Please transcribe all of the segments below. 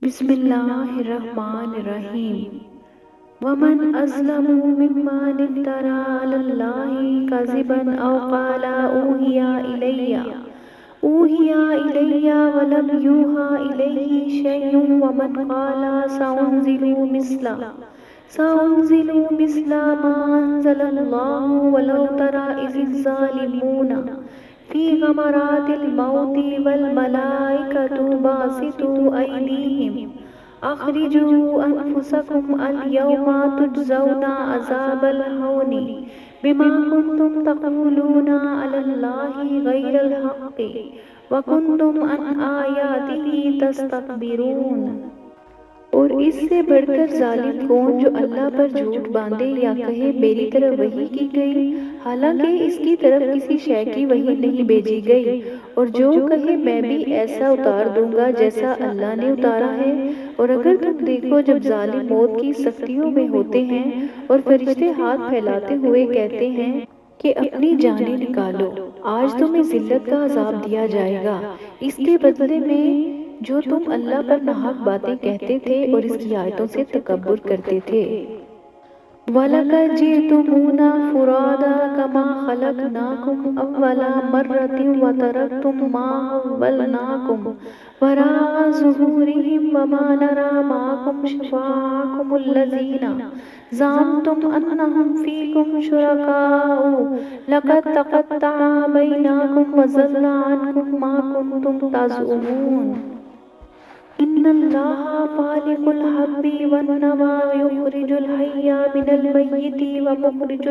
بسم اللہ الرحمن الرحیم ومن أظلم ممن افترى على الله كذبا أو قال أوحي إلي ولم يوحى إليه شيء ومن قال سأنزل مثل ما أنزل الله ولو ترى إذ الظالمون في غمرات الموت والملائكة باسطوا أيديهم أخرجوا أنفسكم اليوم تجزون عذاب الهون بما كنتم تقولون على الله غير الحق وكنتم عن آياته تستكبرون۔ اور اس سے بڑھ کر ظالم کون جو اللہ پر جھوٹ باندھے یا کہے میری طرف وحی کی گئی حالانکہ اس کی طرف کسی شے کی وحی نہیں بھیجی گئی، اور جو کہے میں بھی ایسا اتار دوں گا جیسا اللہ نے اتارا ہے۔ اور اگر تم دیکھو جب ظالم موت کی سختیوں میں ہوتے ہیں اور فرشتے ہاتھ پھیلاتے ہوئے کہتے ہیں کہ اپنی جانیں نکالو، آج تمہیں ذلت کا عذاب دیا جائے گا اس کے بدلے میں جو تم اللہ پر ناحق باتیں کہتے تھے اور اس کی آیتوں سے تکبر کرتے تھے۔ وَلَقَدْ جِئْتُمُونَا فُرَادَىٰ كَمَا خَلَقْنَاكُمْ أَوَّلَ مَرَّةٍ وَتَرَكْتُم مَّا خَوَّلْنَاكُمْ وَرَاءَ ظُهُورِكُمْ وَمَا نَرَىٰ مَعَكُمْ شُفَعَاءَكُمُ الَّذِينَ زَعَمْتُمْ أَنَّهُمْ فِيكُمْ شُرَكَاءُ لَقَد تَّقَطَّعَ بَيْنَكُمْ وَضَلَّ عَنكُم مَّا كُنتُمْ تَزْعُمُونَ۔ إِنَّ اللَّهَ فَالِقُ الْحَبِّ وَالنَّوَىٰ يُخْرِجُ الْحَيَّ مِنَ الْمَيِّتِ وَمُخْرِجُ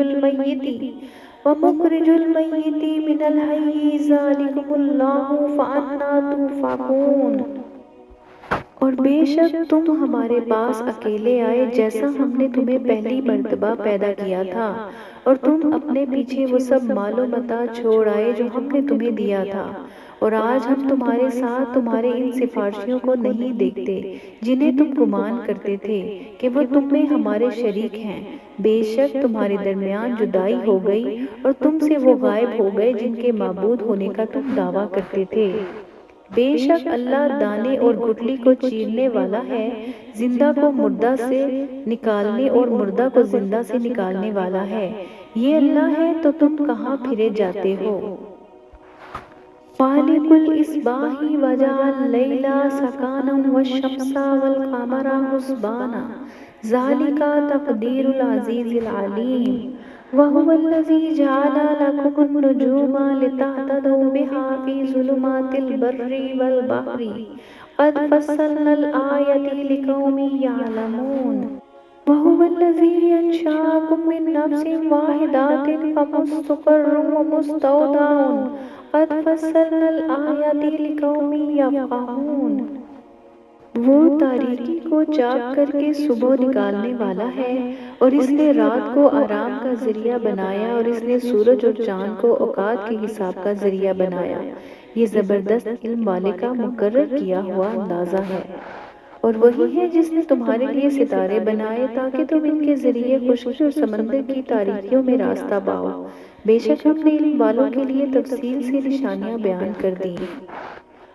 الْمَيِّتِ مِنَ الْحَيِّ ذَٰلِكُمُ اللَّهُ فَأَنَّىٰ تُؤْفَكُونَ۔ اور بے شک تم ہمارے پاس اکیلے آئے جیسا ہم نے تمہیں پہلی مرتبہ پیدا کیا تھا، اور تم اپنے پیچھے وہ سب مال و متاع چھوڑ آئے جو ہم نے تمہیں دیا تھا، اور آج ہم تمہارے ساتھ تمہارے ان سفارشیوں کو نہیں دیکھتے جنہیں تم گمان کرتے تھے کہ وہ تم میں ہمارے شریک ہیں۔ بے شک تمہارے درمیان جدائی ہو گئی اور تم سے وہ غائب ہو گئے جن کے معبود ہونے کا تم دعویٰ کرتے تھے۔ بے شک اللہ دانے اور گٹلی کو چیرنے والا ہے، زندہ کو مردہ سے نکالنے اور مردہ کو زندہ سے نکالنے والا ہے۔ یہ اللہ ہے تو تم کہاں پھرے جاتے ہو؟ فالق الإصباح وجعل الليل سكنا والشمس والقمر حسبانا ذلك تقدير العزيز العليم وهو الذي جعل لكم النجوم لتهتدوا بها في ظلمات البر والبحر قد فصلنا الآيات لقوم يعلمون وهو الذي أنشأكم من نفس واحدة فمستقر ومستودع قد فصلنا الآيات لقوم يفقهون۔ وہ تاریکی کو چاک کر کے صبح نکالنے والا ہے، اور اس نے رات کو آرام کا ذریعہ بنایا، اور اس نے سورج اور چاند کو اوقات کے حساب کا ذریعہ بنایا۔ یہ زبردست علم والے کا مقرر کیا ہوا اندازہ ہے۔ اور وہی ہے جس نے تمہارے لیے ستارے بنائے تاکہ تم ان کے ذریعے خشکی اور سمندر کی تاریکیوں میں راستہ پاؤ۔ بے شک ہم نے علم والوں کے لیے تفصیل سے نشانیاں بیان کر دیں۔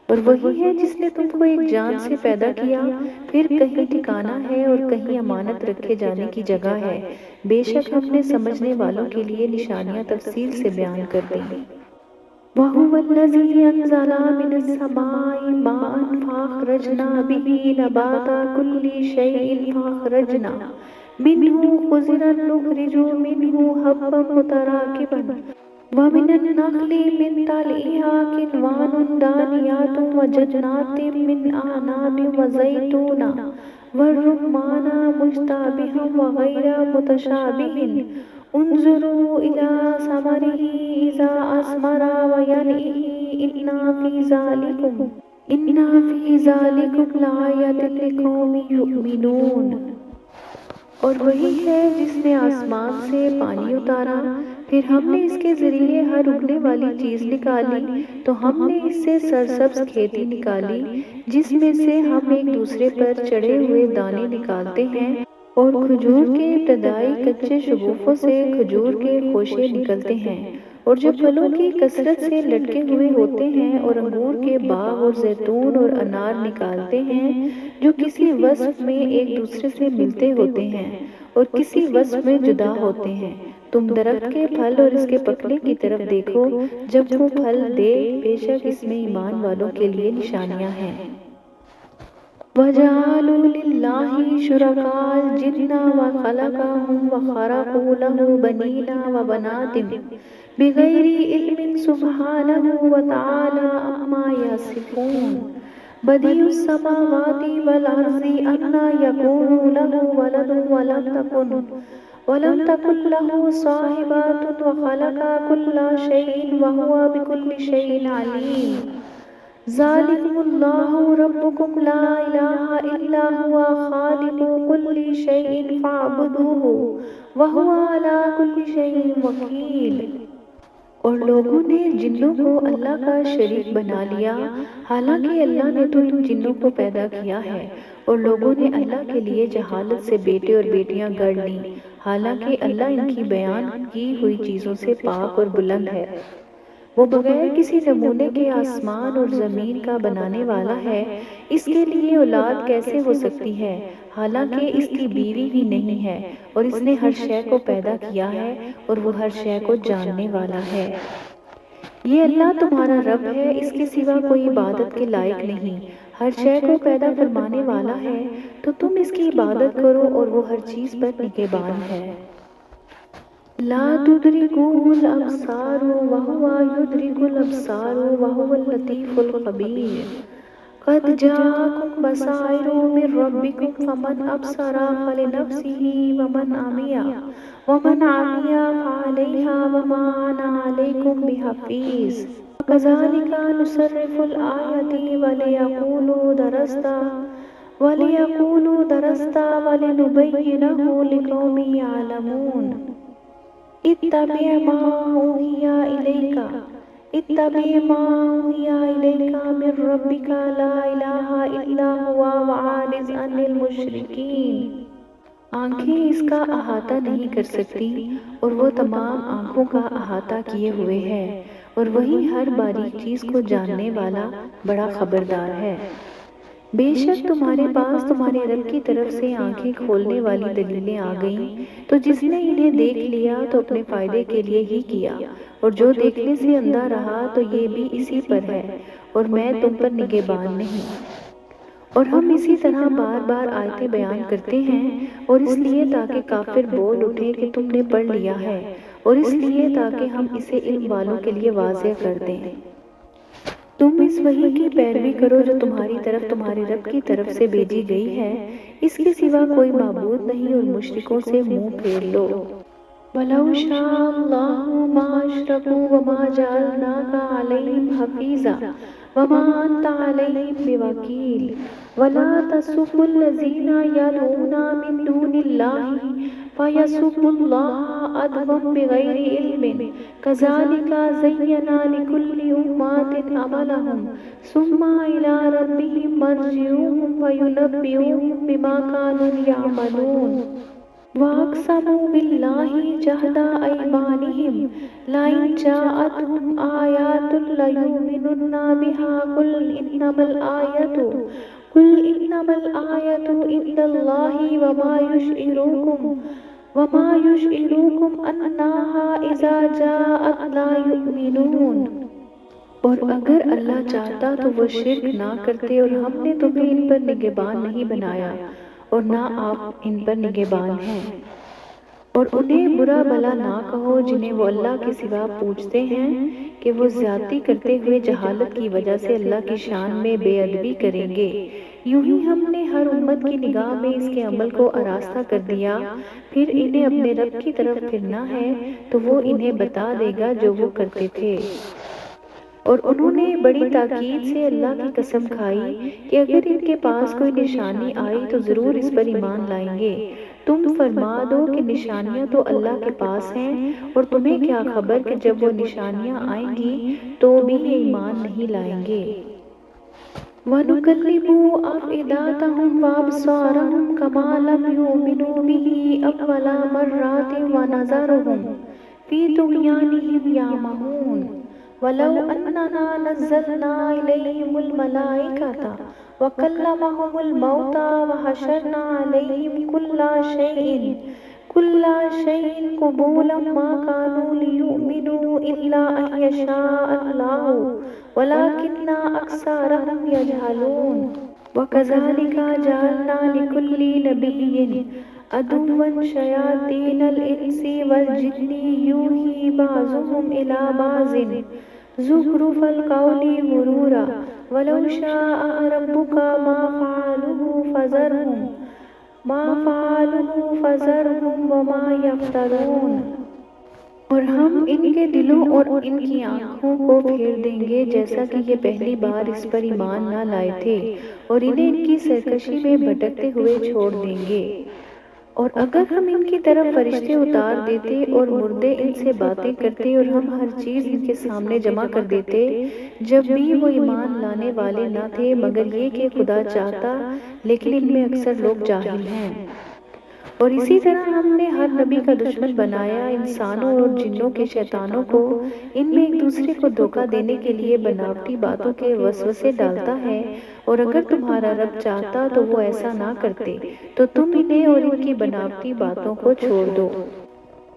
اور وہی ہے جس نے تم کو ایک جان سے پیدا کیا، پھر کہیں ٹھکانہ ہے اور کہیں امانت رکھے جانے کی جگہ ہے۔ بے شک ہم نے سمجھنے والوں کے لیے نشانیاں تفصیل سے بیان کر دیں۔ وَهُوَ الَّذِي أَنزَلَ مِنَ السَّمَاءِ مَاءً فَأَخْرَجْنَا بِهِ نَبَاتَ كُلِّ شَيْءٍ فَأَخْرَجْنَا مِنْهُ خُضْرًا نُخْرِجُ مِنْهُ حَبًّا مُتَرَاكِبًا وَمِنَ النَّخْلِ مِنْ طَلْعِهَا كِنْوَانٌ دَانِيَاتٌ وَجَنَّاتٍ مِنْ أَعْنَابٍ وَزَيْتُونًا وَالرُّمَّانَ مُشْتَبِهًا وَغَيْرَ مُتَشَابِهٍ انظروا إلى ثمره إذا أثمر وينعه إن في ذلكم لآية لقوم يؤمنون۔ اور وہی ہے جس نے آسمان سے پانی اتارا، پھر ہم نے اس کے ذریعے ہر اگنے والی چیز نکالی، تو ہم نے اس سے سرسبز کھیتی نکالی جس میں سے ہم ایک دوسرے پر چڑھے ہوئے دانے نکالتے ہیں، اور کھجور کے ابتدائی کچے شگوفوں سے کھجور کے خوشے نکلتے ہیں، اور جو پھلوں کی کثرت سے لٹکے ہوئے ہوتے ہیں اور انگور کے باغ اور زیتون اور انار نکالتے ہیں جو کسی وصف میں ایک دوسرے سے ملتے ہوتے ہیں اور کسی وصف میں جدا ہوتے ہیں۔ تم درخت کے پھل اور اس کے پکنے کی طرف دیکھو، جب وہ پھل دے بے شک اس میں ایمان والوں کے لیے نشانیاں ہیں۔ وَجَعَلُوا لِلَّهِ شُرَكَاءَ الْجِنَّ وَخَلَقَهُمْ وَخَرَقُوا لَهُ بَنِينَ وَبَنَاتٍ بِغَيْرِ عِلْمٍ سُبْحَانَهُ وَتَعَالَىٰ عَمَّا يَصِفُونَ بَدِيعُ السَّمَاوَاتِ وَالْأَرْضِ أَنَّىٰ يَكُونُ لَهُ وَلَدٌ وَلَمْ تَكُن لَّهُ صَاحِبَةٌ وَخَلَقَ كُلَّ شَيْءٍ وَهُوَ بِكُلِّ شَيْءٍ عَلِيمٌ ذَلِكُمُ اللَّهُ رَبُّكُمْ لَا إِلَٰهَ إِلَّا هُوَ خَالِقُ كُلِّ شَيْءٍ فَاعْبُدُوهُ وَهُوَ عَلَىٰ كُلِّ شَيْءٍ وَكِيلٌ۔ اور لوگوں نے جنوں کو اللہ کا شریک بنا لیا، حالانکہ اللہ نے تو ان جنوں کو پیدا کیا ہے، اور لوگوں نے اللہ کے لیے جہالت سے بیٹے اور بیٹیاں گڑ لیں، حالانکہ اللہ ان کی بیان کی ہوئی چیزوں سے پاک اور بلند ہے۔ وہ بغیر کسی نمونے کے آسمان اور زمین کا بنانے والا ہے، اس کے لیے اولاد کیسے ہو سکتی ہے، حالانکہ اس کی بیوی بھی نہیں ہے، اور اس نے ہر شے کو پیدا کیا ہے اور وہ ہر شے کو جاننے والا ہے۔ یہ اللہ تمہارا رب ہے، اس کے سوا کوئی عبادت کے لائق نہیں، ہر شے کو پیدا فرمانے والا ہے، تو تم اس کی عبادت کرو اور وہ ہر چیز پر نگہبان ہے۔ لا تدركه الأبصار وهو يدرك الأبصار وهو اللطيف الخبير قد جاءكم بصائر من ربكم فمن أبصر فلنفسه ومن عمي فعليها وما أنا عليكم بحفيظ وكذلك نصرف الآيات وليقولوا درست ولنبينه لقوم يعلمون اتبع ما أوحي إليك من ربك لا إله إلا هو وأعرض عن المشركين۔ آنکھیں اس کا احاطہ نہیں کر سکتی اور وہ تمام آنکھوں کا احاطہ کیے ہوئے ہے، اور وہی ہر باریک چیز کو جاننے والا بڑا خبردار ہے۔ بے شک تمہارے پاس تمہارے رب کی طرف سے آنکھیں کھولنے والی دلیلیں آ گئیں، تو جس نے انہیں دیکھ لیا تو اپنے فائدے کے لیے ہی کیا، اور جو دیکھنے سے اندھا رہا تو یہ بھی اسی پر ہے، اور میں تم پر نگہبان نہیں۔ اور ہم اسی طرح بار بار آیتیں بیان کرتے ہیں، اور اس لیے تاکہ کافر بول اٹھیں کہ تم نے پڑھ لیا ہے، اور اس لیے تاکہ ہم اسے علم والوں کے لیے واضح کر دیں۔ تم اس وحی کی پیروی کرو جو تمہاری طرف تمہارے رب کی طرف سے بھیجی گئی ہے، اس کے سوا کوئی معبود نہیں، اور مشرکوں سے منہ پھیر لو۔ وَلَوْ شَاءَ اللَّهُ مَا أَشْرَكُوا وَمَا جَعَلْنَاكَ عَلَيْهِمْ حَفِيظًا وَمَا أَنْتَ عَلَيْهِمْ بِوَكِيلٍ وَلَا تَسُبُّوا الَّذِينَ يَدْعُونَ مِن دُونِ اللَّهِ فَيَسُبُّوا اللَّهَ عَدْوًا بِغَيْرِ عِلْمٍ كَذَلِكَ زَيَّنَا لِكُلِّ أُمَّةٍ عَمَلَهُمْ ثُمَّ إِلَىٰ رَبِّهِمْ مَرْجِعُهُمْ فَيُنَبِّئُهُم بِمَا كَانُوا يَعْمَلُونَ وَأَقْسَمُوا بِاللَّهِ جَهْدَ أَيْمَانِهِمْ لَئِن جَاءَتْهُمْ آيَاتٌ لَّيُؤْمِنُنَّ بِهَا قُلْ إِنَّمَا الْآيَةُ عِندَ اللَّهِ وَمَا يُشْعِرُكُمْ أَنَّهَا إِذَا جَاءَتْ لَا يُؤْمِنُونَ۔ اور اگر اللہ چاہتا تو وہ شرک نہ کرتے، اور ہم نے تمہیں ان پر نگہبان نہیں بنایا، اور نہ آپ ان پر نگہبان ہیں۔ اور انہیں برا بھلا نہ کہو جنہیں وہ اللہ کے سوا پوچھتے ہیں کہ وہ زیادتی کرتے ہوئے جہالت کی وجہ سے اللہ کی شان میں بے ادبی کریں گے۔ یوں ہی ہم نے ہر امت کی نگاہ میں اس کے عمل کو آراستہ کر دیا، پھر انہیں اپنے رب کی طرف پھرنا ہے تو وہ انہیں بتا دے گا جو وہ کرتے تھے۔ اور انہوں نے بڑی تاکید سے اللہ کی قسم کھائی کہ اگر ان کے پاس کوئی نشانی آئی تو ضرور اس پر ایمان لائیں گے۔ تم فرما دو کہ نشانیاں تو اللہ کے پاس ہیں، اور تمہیں کیا خبر کہ جب وہ نشانیاں آئیں گی تو بھی یہ ایمان نہیں لائیں گے۔ وَنُقَلِّبُ أَفْئِدَتَهُمْ وَأَبْصَارَهُمْ كَمَا لَمْ يُؤْمِنُوا بِهِ أَوَّلَ مَرَّةٍ وَنَذَرُهُمْ في طغيانهم يعمهون ولو أننا نزلنا إليهم الملائكة وكلمهم الموتى وحشرنا عليهم كل شيء قبولا ما كانوا ليؤمنوا إلا أن يشاء الله ولكن أكثرهم يجهلون وكذلك جعلنا لكل نبي عدوا شياطين الإنس والجن يوحي بعضهم إلى بعض زخرف القول غرورا ولو شاء ربك ما فزرهم وما يفترون۔ اور ہم ان کے دلوں اور ان کی آنکھوں کو پھیر دیں گے جیسا کہ یہ پہلی بار اس پر ایمان نہ لائے تھے، اور انہیں ان کی سرکشی میں بھٹکتے ہوئے چھوڑ دیں گے۔ اور اگر ہم ان کی طرف فرشتے اتار دیتے اور مردے ان سے باتیں کرتے اور ہم ہر چیز ان کے سامنے جمع کر دیتے، جب بھی وہ ایمان لانے والے نہ تھے مگر یہ کہ خدا چاہتا، لیکن ان میں اکثر لوگ جاہل ہیں۔ اور اسی طرح ہم نے ہر نبی کا دشمن بنایا انسانوں اور جنوں کے شیطانوں کو، ان میں ایک دوسرے کو دھوکہ دینے کے لیے بناوٹی باتوں کے وسوسے ڈالتا ہے، اور اگر تمہارا رب چاہتا تو وہ ایسا نہ کرتے، تو تم انہیں اور ان کی بناوٹی باتوں کو چھوڑ دو۔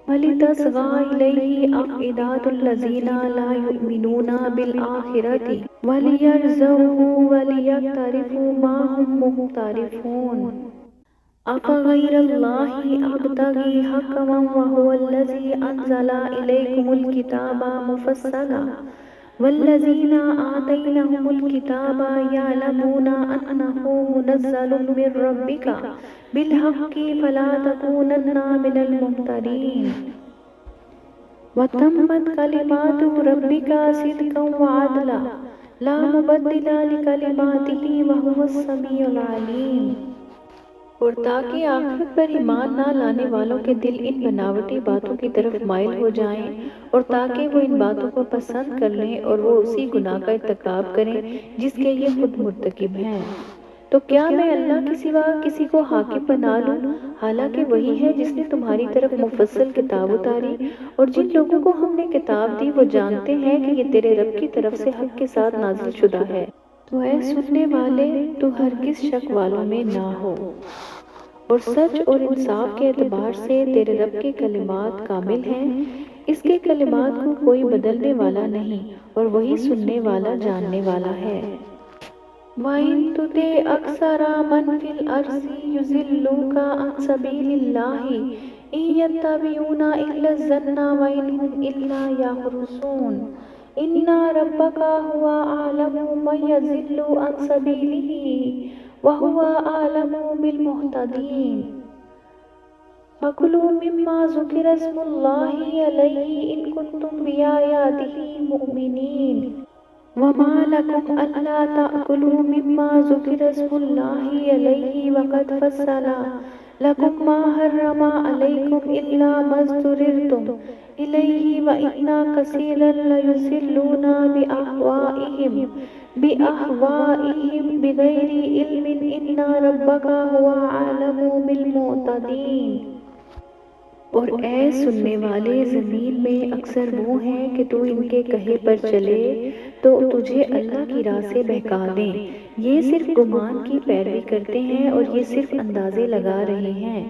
وَلِتَصْغَىٰ إِلَيْهِ أَفْئِدَةُ الَّذِينَ لَا يُؤْمِنُونَ بِالْآخِرَةِ وَلِيَرْضَوْهُ وَلِيَقْتَرِفُوا مَا هُمْ مُقْتَرِفُونَ۔ أَفَغَيْرَ اللَّهِ أَبْتَغِي حَكَمًا وَهُوَ الَّذِي أَنزَلَ إِلَيْكُمُ الْكِتَابَ مُفَصَّلًا وَالَّذِينَ آتَيْنَاهُمُ الْكِتَابَ يَعْلَمُونَ أَنَّهُ مُنَزَّلٌ مِّن رَّبِّكَ بِالْحَقِّ فَلَا تَكُونَنَّ مِنَ الْمُمْتَرِينَ۔ وَتَمَّتْ كَلِمَاتُ رَبِّكَ صِدْقًا وَعَدْلًا لَّا مُبَدِّلَ لِكَلِمَاتِهِ وَهُوَ السَّمِيعُ الْعَلِيمُ۔ اور تاکہ آخرت پر ایمان نہ لانے والوں کے دل ان بناوٹی باتوں کی طرف مائل ہو جائیں، اور تاکہ وہ ان باتوں کو پسند کر لیں اور وہ اسی گناہ کا ارتکاب کریں جس کے یہ خود مرتکب ہیں۔ تو کیا میں اللہ کے سوا کسی کو حاکم بنا لوں، حالانکہ وہی ہے جس نے تمہاری طرف مفصل کتاب اتاری، اور جن لوگوں کو ہم نے کتاب دی وہ جانتے ہیں کہ یہ تیرے رب کی طرف سے حق کے ساتھ نازل شدہ ہے۔ تو اے سننے والے، تو ہرگز شک والوں میں نہ ہو، اور سچ اور انصاف کے اعتبار سے تیرے رب کے کلمات کامل ہیں، اس کے کلمات کو کوئی بدلنے والا نہیں، اور وہی سننے والا جاننے والا ہے۔ وَإِن تُطِعْ أَكْثَرَ مَن فِي الْأَرْضِ يُضِلُّوكَ عَن سَبِيلِ اللَّهِ إِن يَتَّبِعُونَ إِلَّا الظَّنَّ وَإِنْ هُمْ إِلَّا يَخْرُصُونَ۔ إِنَّ رَبَّكَ هُوَ أَعْلَمُ مَن يَضِلُّ عَن سَبِيلِهِ وَهُوَ أَعْلَمُ بِالْمُهْتَدِينَ۔ فَكُلُوا مِمَّا ذُكِرَ اسْمُ اللَّهِ عَلَيْهِ إِن كُنتُم بِآيَاتِهِ مُؤْمِنِينَ۔ وَمَا لَكُمْ أَلَّا تَأْكُلُوا مِمَّا ذُكِرَ اسْمُ اللَّهِ عَلَيْهِ وَقَدْ فَصَّلَ لَكُم مَّا حَرَّمَ عَلَيْكُمْ إِلَّا مَا اضْطُرِرْتُمْ إِلَيْهِ وَإِنَّ كَثِيرًا لَّيُضِلُّونَ بِأَهْوَائِهِم بِغَيْرِ عِلْمٍ إِنَّ رَبَّكَ هُوَ أَعْلَمُ بِالْمُعْتَدِينَ۔ اور اے سننے والے، زمین میں اکثر وہ ہیں کہ تو ان کے کہے پر چلے تو تجھے اللہ کی راہ سے بہکا دیں، یہ صرف گمان کی پیروی کرتے ہیں اور یہ صرف اندازے لگا رہے ہیں۔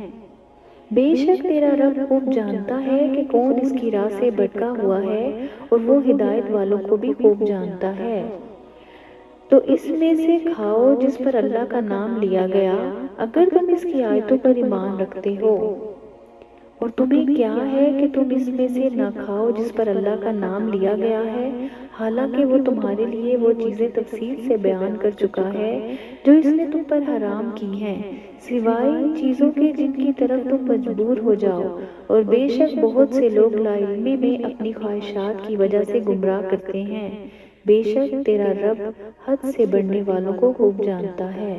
بے شک تیرا رب خوب جانتا ہے کہ کون اس کی راہ سے بھٹکا ہوا ہے، اور وہ ہدایت والوں کو بھی خوب جانتا ہے۔ تو اس میں سے کھاؤ جس پر اللہ کا نام لیا گیا، اگر تم اس کی آیتوں پر ایمان رکھتے ہو، اور تمہیں کیا ہے کہ تم اس میں سے نہ کھاؤ جس پر اللہ کا نام لیا گیا ہے، حالانکہ وہ تمہارے لیے وہ چیزیں تفصیل سے بیان کر چکا ہے جو اس نے تم پر حرام کی ہیں، سوائے ان چیزوں کے جن کی طرف تم مجبور ہو جاؤ، اور بے شک بہت سے لوگ لا علمی میں اپنی خواہشات کی وجہ سے گمراہ کرتے ہیں۔ بے شک تیرا رب حد سے بڑھنے والوں کو خوب جانتا ہے۔